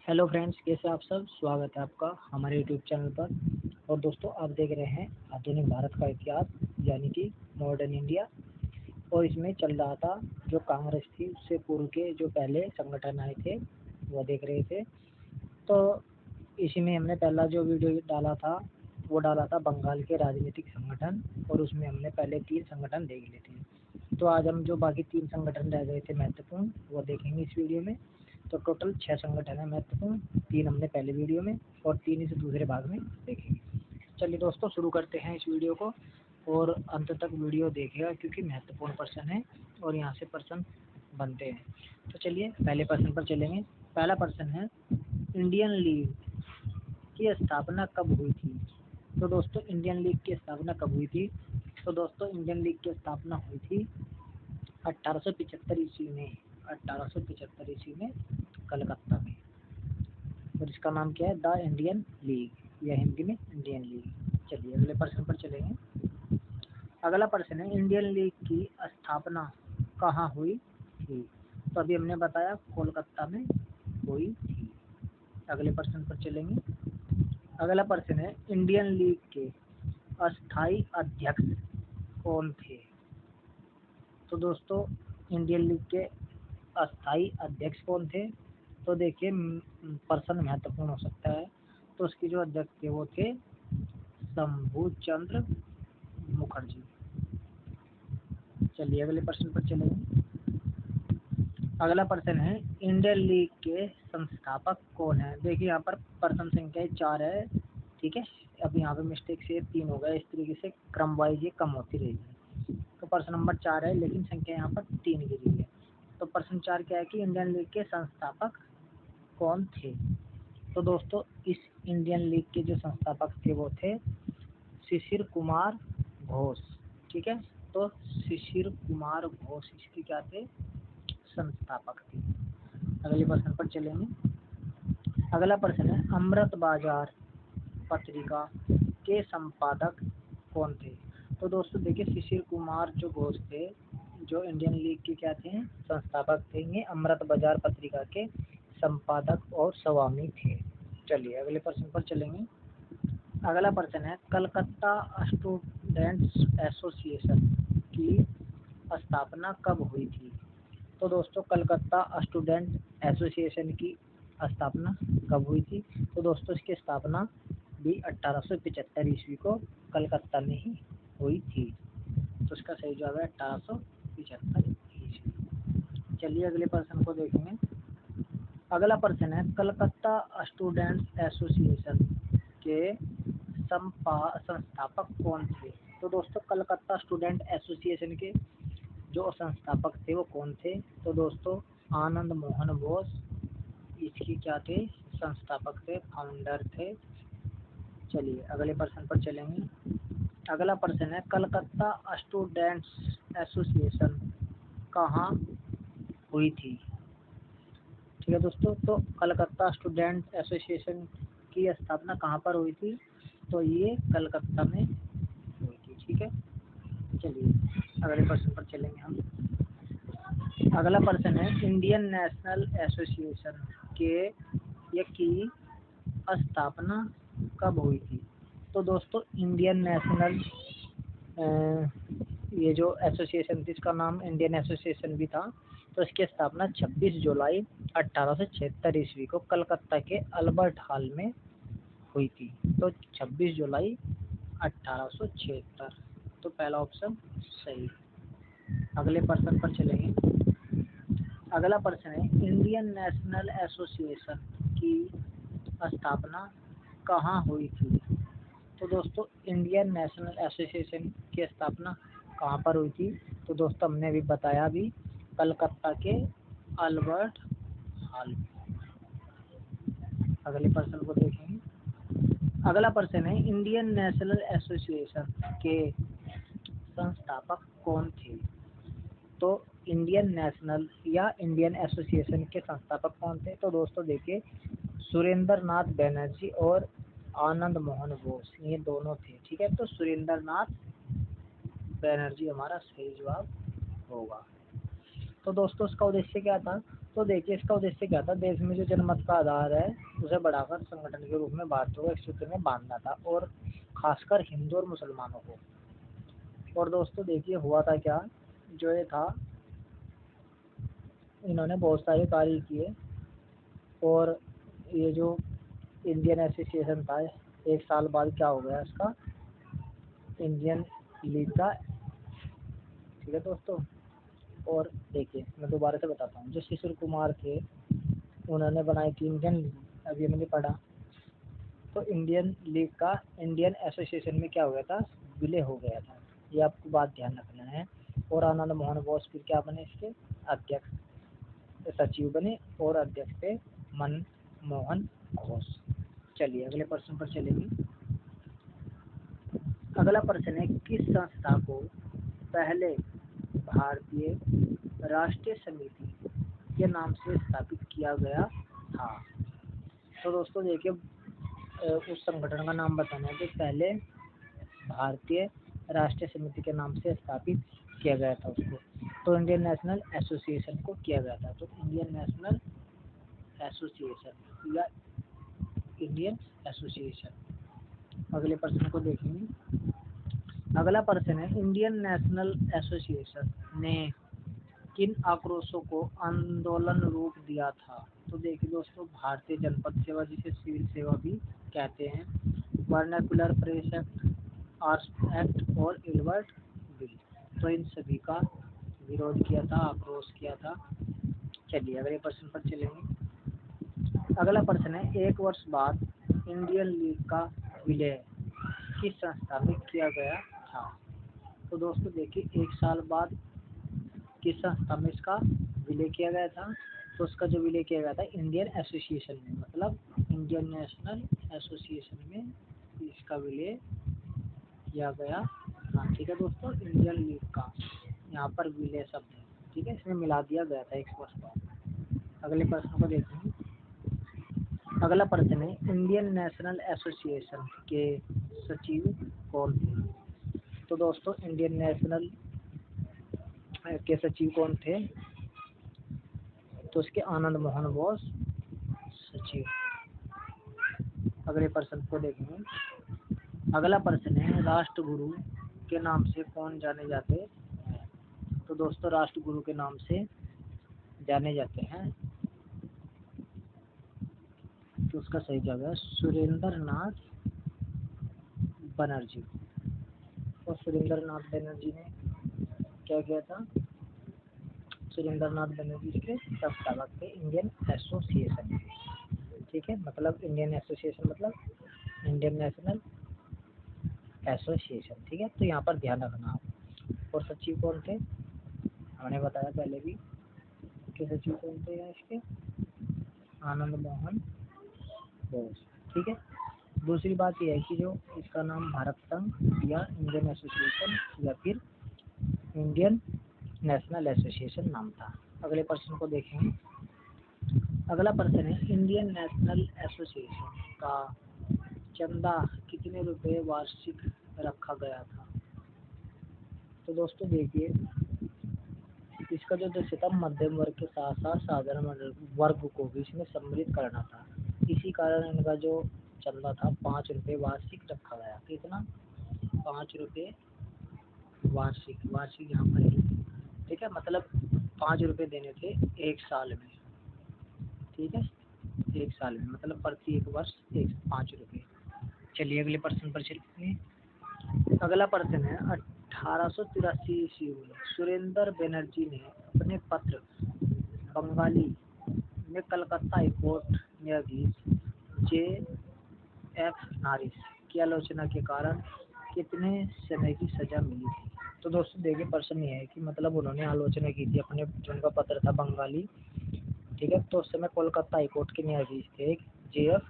Hello friends, कैसे आप सब। स्वागत है आपका हमारे यूट्यूब चैनल पर। और दोस्तों, आप देख रहे हैं आधुनिक भारत का इतिहास, यानी कि मॉडर्न इंडिया। और इसमें चल रहा था जो कांग्रेस थी उससे पूर्व के जो पहले संगठन आए थे वो देख रहे थे। तो इसी में हमने पहला जो वीडियो डाला था वो डाला था बंगाल के राजनीतिक संगठन, और उसमें हमने पहले 3 संगठन देख लिए थे। तो आज हम जो बाकी 3 संगठन रह गए थे महत्वपूर्ण वो देखेंगे इस वीडियो में। तो टोटल 6 संगठन है महत्वपूर्ण, 3 हमने पहले वीडियो में और 3 इस दूसरे भाग में देखेंगे। चलिए दोस्तों, शुरू करते हैं इस वीडियो को, और अंत तक वीडियो देखिएगा क्योंकि महत्वपूर्ण प्रश्न है और यहाँ से प्रश्न बनते हैं। तो चलिए पहले प्रश्न पर चलेंगे। पहला प्रश्न है, इंडियन लीग की स्थापना कब हुई थी। तो दोस्तों, इंडियन लीग की स्थापना कब हुई थी। तो दोस्तों, इंडियन लीग की स्थापना हुई थी 1875 ईस्वी में। 1875 ईस्वी में कलकत्ता में। और इसका नाम क्या है, द इंडियन लीग, या हिंदी में इंडियन लीग। चलिए अगले प्रश्न पर चलेंगे। अगला प्रश्न है, इंडियन लीग की स्थापना कहाँ हुई थी। तो अभी हमने बताया कोलकाता में हुई थी। अगले प्रश्न पर चलेंगे। अगला प्रश्न है, इंडियन लीग के अस्थाई अध्यक्ष कौन थे। तो दोस्तों, इंडियन लीग के अस्थाई अध्यक्ष कौन थे। तो देखिए, प्रश्न महत्वपूर्ण हो सकता है। तो उसके जो अध्यक्ष थे वो थे शंभू चंद्र मुखर्जी। चलिए अगले प्रश्न पर चलेंगे। अगला प्रश्न है, इंडियन लीग के संस्थापक कौन है। देखिए यहाँ पर प्रश्न संख्या 4 है, ठीक है। अब यहाँ पे मिस्टेक से 3 हो गया, इस तरीके से क्रम वाइज ये कम होती रहेगी। तो प्रश्न नंबर 4 है लेकिन संख्या यहाँ पर 3 गिरी है। तो प्रश्न 4 क्या है कि इंडियन लीग के संस्थापक कौन थे। तो दोस्तों, इस इंडियन लीग के जो संस्थापक थे वो थे शिशिर कुमार घोष, ठीक है। तो शिशिर कुमार घोष इसके क्या थे, संस्थापक थे। अगले प्रश्न पर चलेंगे। अगला प्रश्न है, अमृत बाजार पत्रिका के संपादक कौन थे। तो दोस्तों देखिए, शिशिर कुमार जो घोष थे, जो इंडियन लीग के क्या थे, संस्थापक थे, ये अमृत बाजार पत्रिका के संपादक और स्वामी थे। चलिए अगले प्रश्न पर चलेंगे। अगला प्रश्न है, कलकत्ता स्टूडेंट्स एसोसिएशन की स्थापना कब हुई थी। तो दोस्तों, कलकत्ता स्टूडेंट एसोसिएशन की स्थापना कब हुई थी। तो दोस्तों, इसकी स्थापना भी 1875 ईस्वी को कलकत्ता में ही हुई थी। तो इसका सही जवाब है 1875 ईस्वी। चलिए अगले प्रश्न को देखेंगे। अगला प्रश्न है, कलकत्ता स्टूडेंट्स एसोसिएशन के संस्थापक कौन थे। तो दोस्तों, कलकत्ता स्टूडेंट एसोसिएशन के जो संस्थापक थे वो कौन थे। तो दोस्तों, आनंद मोहन बोस इसके क्या थे, संस्थापक थे, फाउंडर थे। चलिए अगले प्रश्न पर चलेंगे। अगला प्रश्न है, कलकत्ता स्टूडेंट्स एसोसिएशन कहाँ हुई थी। ठीक है दोस्तों, तो कलकत्ता स्टूडेंट एसोसिएशन की स्थापना कहाँ पर हुई थी। तो ये कलकत्ता में हुई थी, ठीक है। चलिए अगले प्रश्न पर चलेंगे हम। अगला प्रश्न है, इंडियन नेशनल एसोसिएशन के ये की स्थापना कब हुई थी। तो दोस्तों, इंडियन नेशनल ये जो एसोसिएशन थी इसका नाम इंडियन एसोसिएशन भी था। तो इसकी स्थापना 26 जुलाई 1876 ईस्वी को कलकत्ता के अल्बर्ट हॉल में हुई थी। तो 26 जुलाई 1876। तो पहला ऑप्शन सही। अगले प्रश्न पर चलेंगे। अगला प्रश्न है, इंडियन नेशनल एसोसिएशन की स्थापना कहाँ हुई थी। तो दोस्तों, इंडियन नेशनल एसोसिएशन की स्थापना कहाँ पर हुई थी। तो दोस्तों, हमने अभी बताया भी कलकत्ता के अल्बर्ट हॉल। अगले प्रश्न को देखेंगे। अगला प्रश्न है, इंडियन नेशनल एसोसिएशन के संस्थापक कौन थे। तो इंडियन नेशनल या इंडियन एसोसिएशन के संस्थापक कौन थे। तो दोस्तों देखिए, सुरेंद्र नाथ बनर्जी और आनंद मोहन बोस ये दोनों थे, ठीक है। तो सुरेंद्र नाथ बनर्जी हमारा सही जवाब होगा। तो दोस्तों, इसका उद्देश्य क्या था। तो देखिए इसका उद्देश्य क्या था, देश में जो जनमत का आधार है उसे बढ़ाकर संगठन के रूप में भारतीयों को एक सूत्र में बांधना था, और खासकर हिंदू और मुसलमानों को। और दोस्तों देखिए हुआ था क्या, जो ये था इन्होंने बहुत सारे कार्य किए, और ये जो इंडियन एसोसिएशन था, एक साल बाद क्या हो गया इसका, इंडियन लीग का। ठीक है दोस्तों, और देखिए मैं दोबारा से बताता हूँ, जो शिशिर कुमार थे उन्होंने बनाई थी इंडियन लीग, अभी मैंने पढ़ा। तो इंडियन लीग का इंडियन एसोसिएशन में क्या हो गया था, विलय हो गया था, ये आपको बात ध्यान रखना है। और आनंद मोहन बोस फिर क्या बने, इसके अध्यक्ष, सचिव बने, और अध्यक्ष थे मनमोहन घोष। चलिए अगले प्रश्न पर चलेंगे। अगला प्रश्न है, किस संस्था को पहले भारतीय राष्ट्रीय समिति के नाम से स्थापित किया गया था? तो दोस्तों देखिए उस संगठन का नाम बताना है, जो पहले भारतीय राष्ट्रीय समिति के नाम से स्थापित किया गया था उसको। तो इंडियन नेशनल एसोसिएशन को किया गया था। तो इंडियन नेशनल एसोसिएशन या इंडियन एसोसिएशन। अगले प्रश्न को देखेंगे। अगला प्रश्न है, इंडियन नेशनल एसोसिएशन ने किन आक्रोशों को आंदोलन रूप दिया था? तो देखिए दोस्तों, भारतीय जनपद सेवा, जिसे सिविल सेवा भी कहते हैं, vernacular press act, arms act और एल्बर्ट बिल, तो इन सभी का विरोध किया था, आक्रोश किया था। चलिए अगले प्रश्न पर चलेंगे। अगला प्रश्न है, एक वर्ष बाद इंडियन लीग का विलय किस संस्था में किया गया था? तो दोस्तों देखिए एक साल बाद किस संस्था में इसका विलय किया गया था? तो उसका जो विलय किया गया था इंडियन एसोसिएशन में, मतलब इंडियन नेशनल एसोसिएशन में इसका विलय किया गया। हाँ ठीक है दोस्तों, इंडियन लीग का यहाँ पर विलय शब्द है, ठीक है, इसमें मिला दिया गया था एक वर्ष बाद। अगले प्रश्न को देखेंगे। अगला प्रश्न है, इंडियन नेशनल एसोसिएशन के सचिव कौन थे? तो दोस्तों इंडियन नेशनल के सचिव कौन थे? तो उसके आनंद मोहन बोस सचिव। अगले प्रश्न को देखेंगे। अगला प्रश्न है, राष्ट्रगुरु के नाम से कौन जाने जाते हैं? तो दोस्तों राष्ट्रगुरु के नाम से जाने जाते हैं, तो उसका सही जवाब है सुरेंद्र नाथ बनर्जी। और सुरेंद्र नाथ बनर्जी ने क्या किया था? सुरेंद्र नाथ बनर्जी के संस्थापक थे इंडियन एसोसिएशन। ठीक है, मतलब इंडियन एसोसिएशन मतलब इंडियन नेशनल एसोसिएशन। ठीक है, तो यहाँ पर ध्यान रखना आप। और सचिव कौन थे? हमने बताया पहले भी कि सचिव कौन थे यहाँ इसके, आनंद मोहन बोस। ठीक है, दूसरी बात यह है कि जो इसका नाम भारत संघ या इंडियन एसोसिएशन या फिर इंडियन नेशनल एसोसिएशन नाम था। अगले प्रश्न को देखेंगे। अगला प्रश्न है, इंडियन नेशनल एसोसिएशन का चंदा कितने रुपए वार्षिक रखा गया था? तो दोस्तों देखिए इसका जो उद्देश्य था, मध्यम वर्ग के साथ साथ साधारण वर्ग को भी इसमें सम्मिलित करना था। इसी कारण इनका जो चंदा था 5 रुपये वार्षिक रखा गया। कितना? 5 रुपये वार्षिक। वार्षिक यहाँ पर है, ठीक है, मतलब 5 रुपये देने थे एक साल में। ठीक है, एक साल में मतलब प्रति एक वर्ष 5 रुपये। चलिए अगले प्रश्न पर चलिए। अगला प्रश्न है, 1883 ईस्वी में सुरेंद्र बनर्जी ने अपने पत्र बंगाली में कलकत्ता हाईकोर्ट न्यायाधीश J.F. नारिस की आलोचना के कारण कितने समय की सजा मिली थी? तो दोस्तों देखिए प्रश्न ये है कि मतलब उन्होंने आलोचना की थी अपने, जो उनका पत्र था बंगाली, ठीक है, तो उस समय कोलकाता हाईकोर्ट के न्यायाधीश थे J.F.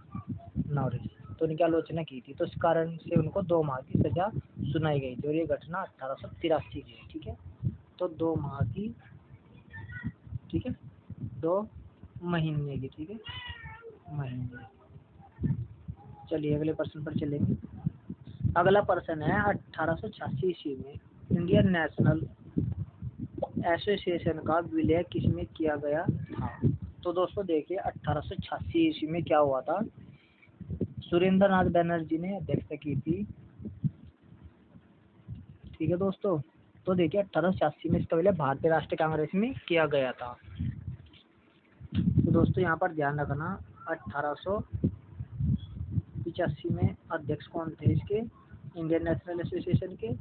नारिस, तो उनकी आलोचना की थी, तो इस कारण से उनको 2 माह की सजा सुनाई गई थी। और ये घटना 1883 की है। ठीक है, तो 2 माह की, ठीक है, 2 महीने की, ठीक है, महीने। चलिए अगले प्रश्न पर चलेंगे। अगला प्रश्न है, 1886 ईस्वी में इंडियन नेशनल एसोसिएशन का विलय किसमें किया गया था? तो दोस्तों देखिए 1886 ईस्वी में क्या हुआ था। सुरेंद्र नाथ बैनर्जी ने अध्यक्षता की थी। ठीक है दोस्तों, तो देखिए 1886 में इसका विलय भारतीय राष्ट्रीय कांग्रेस में किया गया था। तो दोस्तों यहाँ पर ध्यान रखना 1885 में अध्यक्ष कौन थे इसके, इंडियन नेशनल एसोसिएशन के।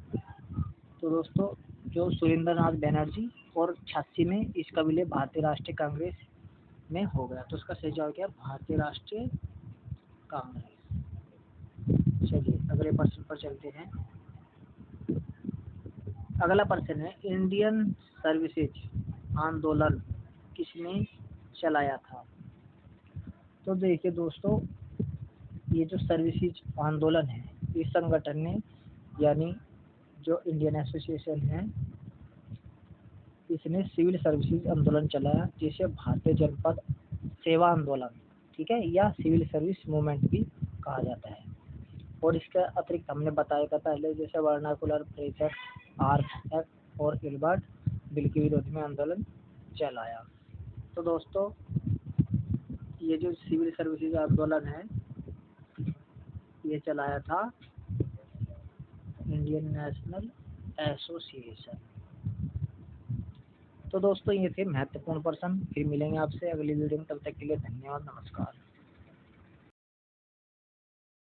तो दोस्तों जो सुरेंद्र नाथ बैनर्जी, और 86 में इसका विलय भारतीय राष्ट्रीय कांग्रेस में हो गया। तो इसका सही जवाब क्या, भारतीय राष्ट्रीय कांग्रेस। चलिए अगले प्रश्न पर चलते हैं। अगला प्रश्न है, इंडियन सर्विसेज आंदोलन किसने चलाया था। तो देखिए दोस्तों ये जो सर्विसेज आंदोलन है, इस संगठन ने, यानी जो इंडियन एसोसिएशन है, इसने सिविल सर्विसेज आंदोलन चलाया, जिसे भारतीय जनपद सेवा आंदोलन, ठीक है, या सिविल सर्विस मूवमेंट भी कहा जाता है। और इसके अतिरिक्त हमने बताया था पहले, जैसे vernacular press act, arms act और इलबर्ट बिल के विरोध में आंदोलन चलाया। तो दोस्तों ये जो सिविल सर्विसेज आंदोलन है, ये चलाया था इंडियन नेशनल एसोसिएशन। तो दोस्तों ये थे महत्वपूर्ण प्रश्न। फिर मिलेंगे आपसे अगली वीडियो में, तब तक के लिए धन्यवाद, नमस्कार।